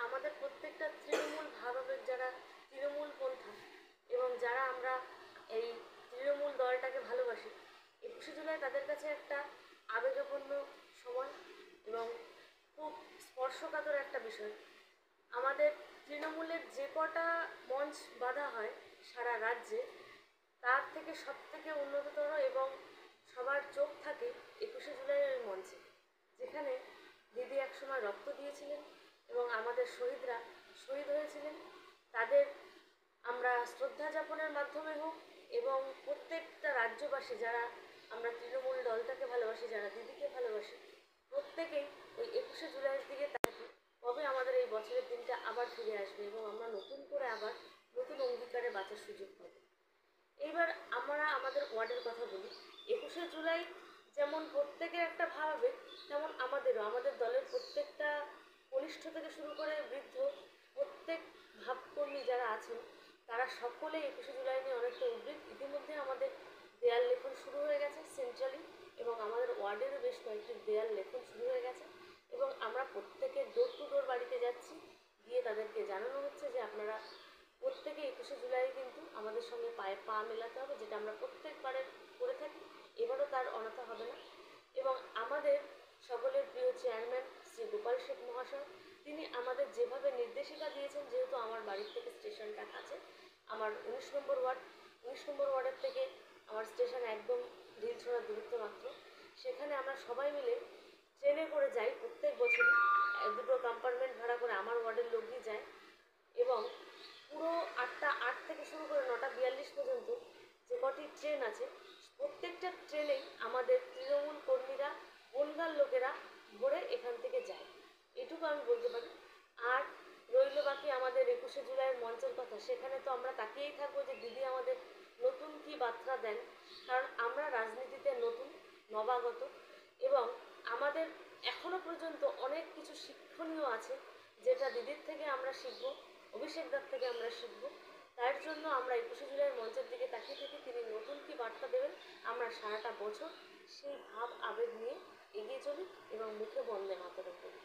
আমাদের প্রত্যেকটা তৃণমূল ভাবাবেগ যারা তৃণমূল পন্থা এবং যারা আমরা এই তৃণমূল দলটাকে ভালোবাসি, 21শে জুলাই তাদের কাছে একটা আবেগপূর্ণ সময় এবং খুব স্পর্শকাতর একটা বিষয়। আমাদের তৃণমূলের যে কটা মঞ্চ বাঁধা হয় সারা রাজ্যে, তার থেকে সব থেকে উন্নততর এবং সবার চোখ থাকে 21শে জুলাইয়ের মঞ্চে, যেখানে দিদি একসময় রক্ত দিয়েছিলেন এবং আমাদের শহীদরা শহীদ হয়েছিলেন। তাদের আমরা শ্রদ্ধা যাপনের মাধ্যমে হোক এবং প্রত্যেকটা রাজ্যবাসী যারা আমরা তৃণমূল দলটাকে ভালোবাসি, যারা দিদিকে ভালোবাসি, প্রত্যেকেই ওই 21শে জুলাইয়ের দিকে তাকি কবে আমাদের এই বছরের দিনটা আবার ফিরে আসবে এবং আমরা নতুন করে আবার নতুন অঙ্গীকারে বাঁচার সুযোগ পাব। এইবার আমরা আমাদের ওয়ার্ডের কথা বলি। 21শে জুলাই যেমন প্রত্যেকের একটা ভাবাবেগ, তেমন আমাদেরও, আমাদের দলের প্রত্যেকটা কনিষ্ঠ থেকে শুরু করে বৃদ্ধ প্রত্যেক ভাবকর্মী যারা আছেন, তারা সকলেই 21শে জুলাই নিয়ে অনেকটা উদ্বেগ। ইতিমধ্যে আমাদের দেয়াল লেখন শুরু হয়ে গেছে সেন্ট্রালি, এবং আমাদের ওয়ার্ডেরও বেশ কয়েকটি দেয়াল লেখন শুরু হয়ে গেছে এবং আমরা প্রত্যেকে ডোর টু ডোর বাড়িতে যাচ্ছি, গিয়ে তাদেরকে জানানো হচ্ছে যে আপনারা প্রত্যেকে 21শে জুলাই কিন্তু আমাদের সঙ্গে পায়ে পা মেলাতে হবে, যেটা আমরা প্রত্যেকবারে করে থাকি, এবারও তার অনাথা হবে না। এবং আমাদের সকলের প্রিয় চেয়ারম্যান শ্রী গোপাল শেঠ মহাশয়, তিনি আমাদের যেভাবে নির্দেশিকা দিয়েছেন, যেহেতু আমার বাড়ির থেকে স্টেশনটা কাছে, আমার 19 নম্বর ওয়ার্ড, 19 নম্বর ওয়ার্ডের থেকে আমার স্টেশন একদম ঢিলছোড়ার দূরত্ব মাত্র, সেখানে আমরা সবাই মিলে ট্রেনে করে যাই প্রত্যেক বছরই, দুটো কম্পার্টমেন্ট ভাড়া করে আমার ওয়ার্ডের লোকই যায় এবং পুরো 8টা 8 থেকে শুরু করে 9টা 42 পর্যন্ত যে কটি ট্রেন আছে, প্রত্যেকটা ট্রেনেই আমাদের তৃণমূল কর্মীরা, বনগাঁর লোকেরা ভরে এখান থেকে যায়, এটুকু আমি বলতে পারি। আর রইল বাকি আমাদের 21শে জুলাইয়ের মঞ্চের কথা, সেখানে তো আমরা তাকিয়েই থাকবো যে দিদি আমাদের নতুন কী বার্তা দেন, কারণ আমরা রাজনীতিতে নতুন, নবাগত, এবং আমাদের এখনও পর্যন্ত অনেক কিছু শিক্ষণীয় আছে যেটা দিদির থেকে আমরা শিখব, অভিষেকদার থেকে আমরা শিখব। তার জন্য আমরা 21শে জুলাইয়ের মঞ্চের দিকে তাকিয়ে থেকে তিনি নতুন কী বার্তা দেবেন, আমরা সারাটা বছর সেই ভাব আবেগ নিয়ে এগিয়ে চলি এবং মুখে বন্দে মাতরম করি।